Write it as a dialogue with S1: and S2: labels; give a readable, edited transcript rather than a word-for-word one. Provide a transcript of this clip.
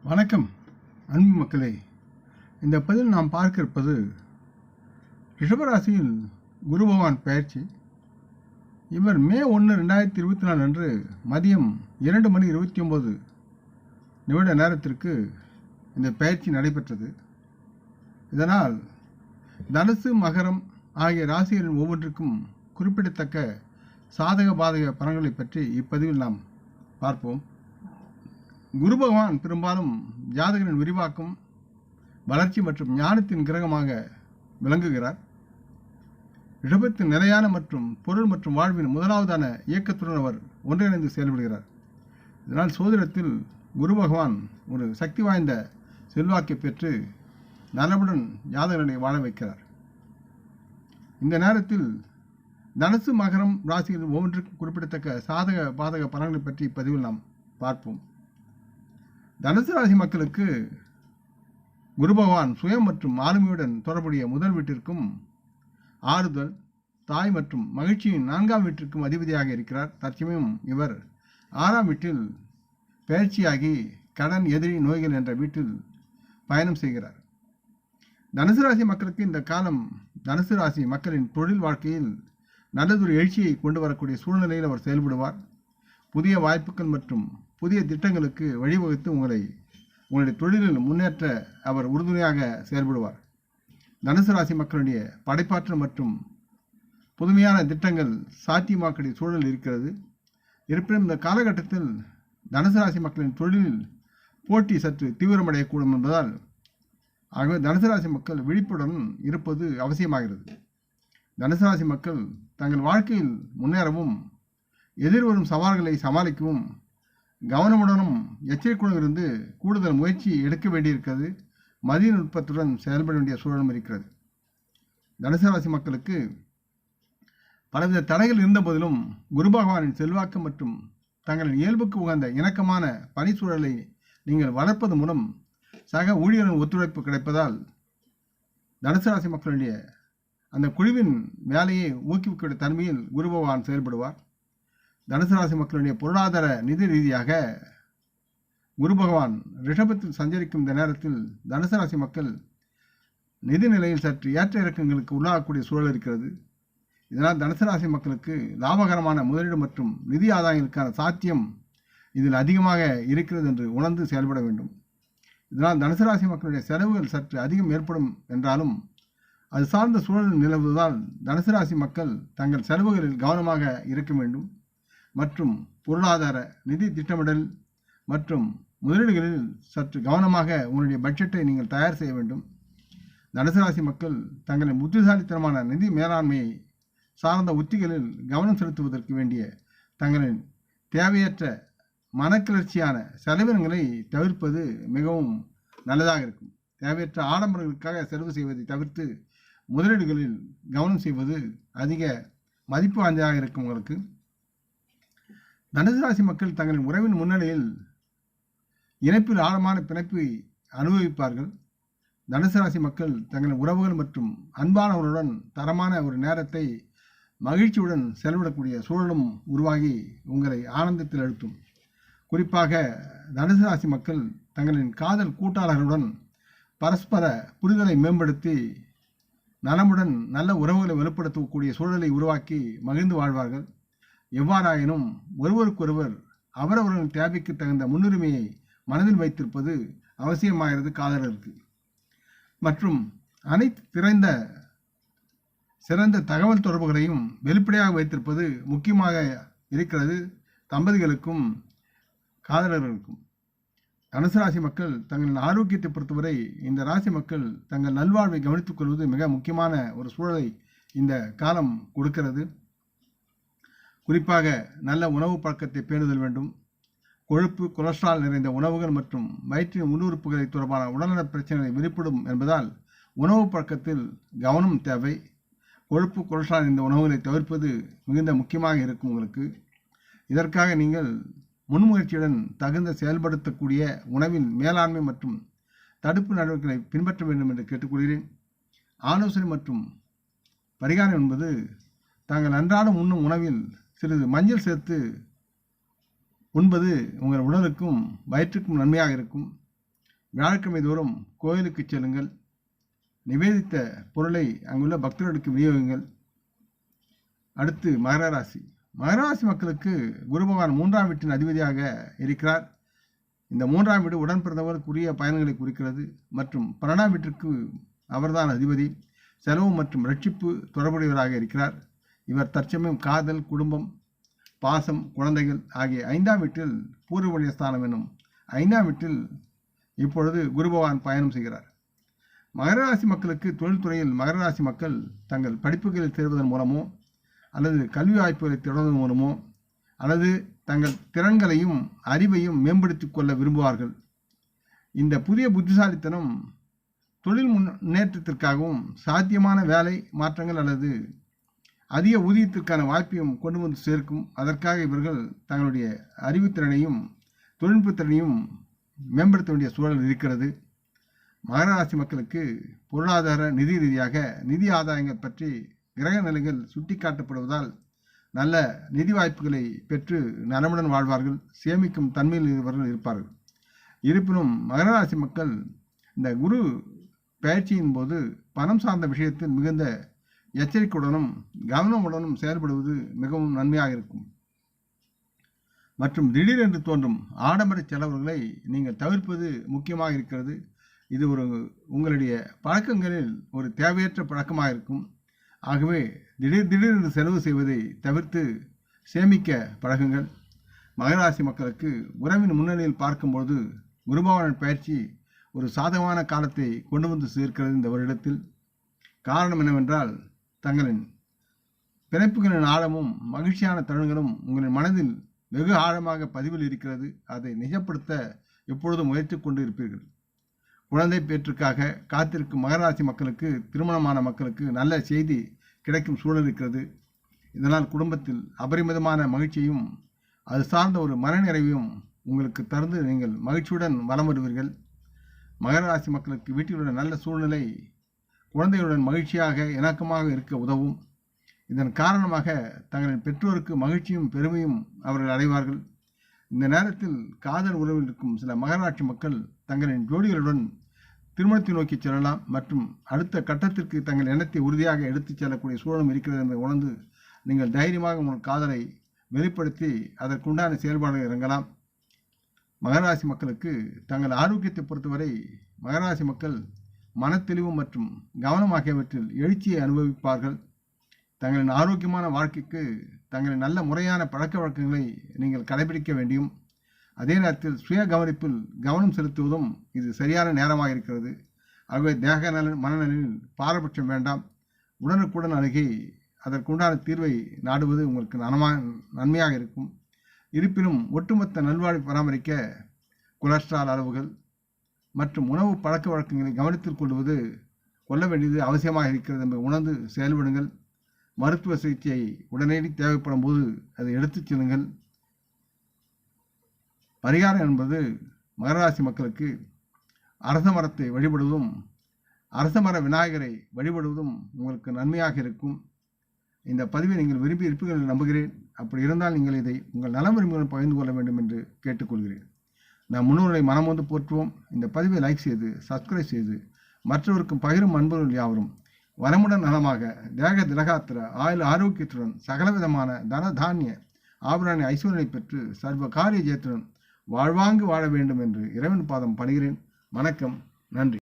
S1: வணக்கம் அன்பு மக்களே. இந்த பதில் நாம் பார்க்க இருப்பது ரிஷபராசியில் குரு பகவான் பெயர்ச்சி. இவர் மே 1, 2024 அன்று மதியம் 2:29 நேரத்திற்கு இந்த பெயர்ச்சி நடைபெற்றது. இதனால் தனுசு, மகரம் ஆகிய ராசிகளின் ஒவ்வொன்றுக்கும் குறிப்பிடத்தக்க சாதக பாதக பலன்களை பற்றி இப்பதிவில் நாம் பார்ப்போம். குரு பகவான் பெரும்பாலும் ஜாதகரின் விரிவாக்கம், வளர்ச்சி மற்றும் ஞானத்தின் கிரகமாக விளங்குகிறார். ரிஷபத்தின் நிலையான மற்றும் பொருள் மற்றும் வாழ்வின் முதலாவதான இயக்கத்துடன் அவர் ஒன்றிணைந்து செயல்படுகிறார். இதனால் சோதிடத்தில் குரு பகவான் ஒரு சக்தி வாய்ந்த செல்வாக்கை பெற்று நலமுடன் ஜாதகர்களை வாழ வைக்கிறார். இந்த நேரத்தில் தனுசு, மகரம் ராசிகள் ஒவ்வொன்றுக்கும் குறிப்பிடத்தக்க சாதக பாதக பலன்களை பற்றி இப்பதிவில் நாம் பார்ப்போம். தனுசு ராசி மக்களுக்கு குரு பகவான் சுயம் மற்றும் ஆளுமையுடன் தொடர்புடைய முதல் வீட்டிற்கும் ஆறுதல், தாய் மற்றும் மகிழ்ச்சியின் 4ஆம் வீட்டிற்கும் அதிபதியாக இருக்கிறார். தற்சமயம் இவர் 6ஆம் வீட்டில் பெயர்ச்சியாகி கடன், எதிரி, நோய்கள் என்ற வீட்டில் பயணம் செய்கிறார். தனுசு ராசி மக்களுக்கு இந்த காலம் தனுசு ராசி மக்களின் தொழில் வாழ்க்கையில் நல்லதொரு எழுச்சியை கொண்டு வரக்கூடிய சூழ்நிலையில் அவர் செயல்படுவார். புதிய வாய்ப்புகள் மற்றும் புதிய திட்டங்களுக்கு வழிவகுத்து உங்களுடைய தொழிலில் முன்னேற்ற அவர் உறுதுணையாக செயல்படுவார். தனுசு ராசி மக்களுடைய படைப்பாற்றல் மற்றும் புதுமையான திட்டங்கள் சாத்தியமாக்கக்கூடிய சூழல் இருக்கிறது. இருப்பினும் இந்த காலகட்டத்தில் தனுசு ராசி மக்களின் தொழிலில் போட்டி சற்று தீவிரமடையக்கூடும் என்பதால் ஆகவே தனுசு ராசி மக்கள் விழிப்புடன் இருப்பது அவசியமாகிறது. தனுசு ராசி மக்கள் தங்கள் வாழ்க்கையில் முன்னேறவும் எதிர்வரும் சவால்களை சமாளிக்கவும் கவனமுடனும் எச்சரிக்கையுடன் இருந்து கூடுதல் முயற்சி எடுக்க வேண்டியிருக்கிறது. மதிய நுட்பத்துடன் செயல்பட வேண்டிய சூழலும் இருக்கிறது. தனுசு ராசி மக்களுக்கு பலவித தடைகள் இருந்த போதிலும் குரு பகவானின் செல்வாக்கு மற்றும் தங்களின் இயல்புக்கு உகந்த இணக்கமான பணி சூழலை நீங்கள் வளர்ப்பது மூலம் சக ஊழியரின் ஒத்துழைப்பு கிடைப்பதால் தனுசு ராசி மக்களுடைய அந்த குழுவின் வேலையை ஊக்குவிக்கக்கூடிய தன்மையில் குரு பகவான் செயல்படுவார். தனுசு ராசி மக்களுடைய பொருளாதார நிதி ரீதியாக குரு பகவான் ரிஷபத்தில் சஞ்சரிக்கும் இந்த நேரத்தில் தனுசு ராசி மக்கள் நிதி நிலையில் சற்று ஏற்ற இறக்கங்களுக்கு உள்ளாகக்கூடிய சூழல் இருக்கிறது. இதனால் தனுசு ராசி மக்களுக்கு லாபகரமான முதலீடு மற்றும் நிதி ஆதாயங்களுக்கான சாத்தியம் இதில் அதிகமாக இருக்கிறது என்று உணர்ந்து செயல்பட வேண்டும். இதனால் தனுசு ராசி மக்களுடைய செலவுகள் சற்று அதிகம் ஏற்படும் என்றாலும் அது சார்ந்த சூழல் நிலவுவதால் தனுசு ராசி மக்கள் தங்கள் செலவுகளில் கவனமாக இருக்க வேண்டும் மற்றும் பொருளாதார நிதி திட்டமிடல் மற்றும் முதலீடுகளில் சற்று கவனமாக உங்களுடைய பட்ஜெட்டை நீங்கள் தயார் செய்ய வேண்டும். தனுசு ராசி மக்கள் தங்களின் புத்திசாலித்தனமான நிதி மேலாண்மையை சார்ந்த உத்திகளில் கவனம் செலுத்துவதற்கு வேண்டிய தங்களின் தேவையற்ற மனக்கிளர்ச்சியான செலவினங்களை தவிர்ப்பது மிகவும் நல்லதாக இருக்கும். தேவையற்ற ஆடம்பரங்களுக்காக செலவு செய்வதை தவிர்த்து முதலீடுகளில் கவனம் செய்வது அதிக மதிப்பு வாய்ந்ததாக இருக்கும். உங்களுக்கு தனுசு ராசி மக்கள் தங்களின் உறவின் முன்னிலையில் இணைப்பில் ஆழமான பிணைப்பை அனுபவிப்பார்கள். தனுசு ராசி மக்கள் தங்களின் உறவுகள் மற்றும் அன்பானவர்களுடன் தரமான ஒரு நேரத்தை மகிழ்ச்சியுடன் செலவிடக்கூடிய சூழலும் உருவாகி உங்களை ஆனந்தத்தில் அழுத்தும். குறிப்பாக தனுசு ராசி மக்கள் தங்களின் காதல் கூட்டாளர்களுடன் பரஸ்பர புரிதலை மேம்படுத்தி நலமுடன் நல்ல உறவுகளை வலுப்படுத்தக்கூடிய சூழலை உருவாக்கி மகிழ்ந்து வாழ்வார்கள். எவ்வாறாயினும் ஒருவருக்கொருவர் அவரவர்களின் தேவைக்கு தகுந்த முன்னுரிமையை மனதில் வைத்திருப்பது அவசியமாகிறது காதலருக்கு. மற்றும் அனைத்து சிறந்த தகவல் தொடர்புகளையும் வெளிப்படையாக வைத்திருப்பது முக்கியமாக இருக்கிறது தம்பதிகளுக்கும் காதலர்களுக்கும். தனுசு ராசி மக்கள் தங்களின் ஆரோக்கியத்தை பொறுத்தவரை இந்த ராசி மக்கள் தங்கள் நல்வாழ்வை கவனித்துக் கொள்வது மிக முக்கியமான ஒரு சூழலை இந்த காலம் கொடுக்கிறது. குறிப்பாக நல்ல உணவு பழக்கத்தை பேணுதல் வேண்டும். கொழுப்பு, கொலஸ்ட்ரால் நிறைந்த உணவுகள் மற்றும் வயிற்றின் உள்ளுறுப்புகளை தொடர்பான உடல்நல பிரச்சனைகளை வெளிப்படும் என்பதால் உணவு பழக்கத்தில் கவனம் தேவை. கொழுப்பு, கொலஸ்ட்ரால் நிறைந்த உணவுகளை தவிர்ப்பது மிகுந்த முக்கியமாக இருக்கும் உங்களுக்கு. இதற்காக நீங்கள் முன்முயற்சியுடன் தகுந்த செயல்படுத்தக்கூடிய உணவின் மேலாண்மை மற்றும் தடுப்பு நடவடிக்கைகளை பின்பற்ற வேண்டும் என்று கேட்டுக்கொள்கிறேன். ஆலோசனை மற்றும் பரிகாரம் என்பது தாங்கள் அன்றாடம் உண்ணும் உணவில் சிறிது மஞ்சள் சேர்த்து உண்பது உங்கள் உடலுக்கும் வயிற்றுக்கும் நன்மையாக இருக்கும். வியாழக்கிழமை தோறும் கோயிலுக்கு செல்லுங்கள். நிவேதித்த பொருளை அங்குள்ள பக்தர்களுக்கு விநியோகிங்கள். அடுத்து மகர ராசி. மகர ராசி மக்களுக்கு குரு பகவான் 3ஆம் வீட்டின் அதிபதியாக இருக்கிறார். இந்த 3ஆம் வீடு உடன் பிறந்தவர்களுக்குரிய பயன்களை குறிக்கிறது மற்றும் 12ஆம் வீட்டிற்கு அவர்தான் அதிபதி. செலவு மற்றும் ரட்சிப்பு தொடர்புடையவராக இருக்கிறார். இவர் தற்சமயம் காதல், குடும்பம், பாசம், குழந்தைகள் ஆகிய 5ஆம் வீட்டில் பூர்வ புண்ணிய ஸ்தானம் என்னும் 5ஆம் வீட்டில் இப்பொழுது குரு பகவான் பயணம் செய்கிறார். மகர ராசி மக்களுக்கு தொழில்துறையில் மகர ராசி மக்கள் தங்கள் படிப்புகளில் தேர்வதன் மூலமோ அல்லது கல்வி வாய்ப்புகளை தொடர்வதன் மூலமோ அல்லது தங்கள் திறன்களையும் அறிவையும் மேம்படுத்திக் கொள்ள விரும்புவார்கள். இந்த புதிய புத்திசாலித்தனம் தொழில் முன்னேற்றத்திற்காகவும் சாத்தியமான வேலை மாற்றங்கள் அல்லது அதிக ஊதியத்திற்கான வாய்ப்பையும் கொண்டு வந்து சேர்க்கும். அதற்காக இவர்கள் தங்களுடைய அறிவுத்திறனையும் தொழில்நுட்பத்திறனையும் மேம்படுத்த வேண்டிய சூழல் இருக்கிறது. மகர ராசி மக்களுக்கு பொருளாதார நிதி ரீதியாக நிதி ஆதாயங்கள் பற்றி கிரக நிலைகள் சுட்டிக்காட்டப்படுவதால் நல்ல நிதி வாய்ப்புகளை பெற்று நலமுடன் வாழ்வார்கள். சேமிக்கும் தன்மையில் இவர்கள் இருப்பார்கள். இருப்பினும் மகர ராசி மக்கள் இந்த குரு பயிற்சியின் போது பணம் சார்ந்த விஷயத்தில் மிகுந்த எச்சரிக்கையுடனும் கவனமுடனும் செயல்படுவது மிகவும் நன்மையாக இருக்கும். மற்றும் திடீரென்று தோன்றும் ஆடம்பர செலவுகளை நீங்கள் தவிர்ப்பது முக்கியமாக இருக்கிறது. இது உங்களுடைய பழக்கங்களில் ஒரு தேவையற்ற பழக்கமாக இருக்கும். ஆகவே திடீரென்று செலவு செய்வதை தவிர்த்து சேமிக்க பழகுங்கள். மகராசி மக்களுக்கு உறவின் முன்னணியில் பார்க்கும்போது குருபகவானின் பயிற்சி ஒரு சாதகமான காலத்தை கொண்டு வந்து சேர்க்கிறது இந்த வருடத்தில். காரணம் என்னவென்றால், தங்களின் பிணைப்புகளின் ஆழமும் மகிழ்ச்சியான தருணங்களும் உங்களின் மனதில் வெகு ஆழமாக பதிவில் இருக்கிறது. அதை நிஜப்படுத்த எப்பொழுதும் முயற்சி கொண்டு இருப்பீர்கள். குழந்தை பேற்றுக்காக காத்திருக்கும் மகராசி மக்களுக்கு, திருமணமான மக்களுக்கு நல்ல செய்தி கிடைக்கும் சூழல் இருக்கிறது. இதனால் குடும்பத்தில் அபரிமிதமான மகிழ்ச்சியும் அது சார்ந்த ஒரு மனநிறைவையும் உங்களுக்கு தந்து நீங்கள் மகிழ்ச்சியுடன் வலம் வருவீர்கள். மகராசி மக்களுக்கு வீட்டிலுள்ள நல்ல சூழ்நிலை குழந்தைகளுடன் மகிழ்ச்சியாக இணக்கமாக இருக்க உதவும். இதன் காரணமாக தங்களின் பெற்றோருக்கு மகிழ்ச்சியும் பெருமையும் அவர்கள் அடைவார்கள். இந்த நேரத்தில் காதல் உறவில் இருக்கும் சில மகராட்சி மக்கள் தங்களின் ஜோடிகளுடன் திருமணத்தை நோக்கி செல்லலாம் மற்றும் அடுத்த கட்டத்திற்கு தங்கள் எண்ணத்தை உறுதியாக எடுத்துச் செல்லக்கூடிய சூழலும் இருக்கிறது என்பதை உணர்ந்து நீங்கள் தைரியமாக உங்கள் காதலை வெளிப்படுத்தி அதற்குண்டான செயல்பாடுகள் இறங்கலாம். மகராசி மக்களுக்கு தங்கள் ஆரோக்கியத்தை பொறுத்தவரை மகராசி மக்கள் மனத்தெளிவு மற்றும் கவனம் ஆகியவற்றில் எழுச்சியை அனுபவிப்பார்கள். தங்களின் ஆரோக்கியமான வாழ்க்கைக்கு தங்களின் நல்ல முறையான பழக்க வழக்கங்களை நீங்கள் கடைபிடிக்க வேண்டியும் அதே நேரத்தில் சுய கவனிப்பில் கவனம் செலுத்துவதும் இது சரியான நேரமாக இருக்கிறது. ஆகவே தேக நலன் மனநலனில் பாரபட்சம் வேண்டாம். உடனுக்குடன் அணுகி அதற்குண்டான தீர்வை நாடுவது உங்களுக்கு நன்மையாக இருக்கும். இருப்பினும் ஒட்டுமொத்த நல்வாழ்வை பராமரிக்க கொலஸ்ட்ரால் அளவுகள் மற்றும் உணவு பழக்க வழக்கங்களை கவனத்தில் கொள்ள வேண்டியது அவசியமாக இருக்கிறது என்பதை உணர்ந்து செயல்படுங்கள். மருத்துவ சிகிச்சை உடனடி தேவைப்படும் போது அதை எடுத்துச் செல்லுங்கள். பரிகாரம் என்பது மகராசி மக்களுக்கு அரச மரத்தை வழிபடுவதும் அரச மர விநாயகரை வழிபடுவதும் உங்களுக்கு நன்மையாக இருக்கும். இந்த பதிவை நீங்கள் விரும்பி இருப்பீர்கள் என்று நம்புகிறேன். அப்படி இருந்தால் நீங்கள் இதை உங்கள் நலம் விரும்பிகளுடன் பகிர்ந்து கொள்ள வேண்டும் என்று கேட்டுக்கொள்கிறேன். நாம் முன்னோர்களை மனம் வந்து போற்றுவோம். இந்த பதிவை லைக் செய்து சப்ஸ்கிரைப் செய்து மற்றவருக்கும் பகிரும் அன்பர்கள் யாவரும் வனமுடன் நலமாக தேக திலகாத்திர ஆயுள் ஆரோக்கியத்துடன் சகலவிதமான தன தானிய ஆபரண ஐஸ்வர்யனை பெற்று சர்வ காரிய ஜெயத்துடன் வாழ்வாங்கு வாழ வேண்டும் என்று இறைவன் பாதம் பணிகிறேன். வணக்கம், நன்றி.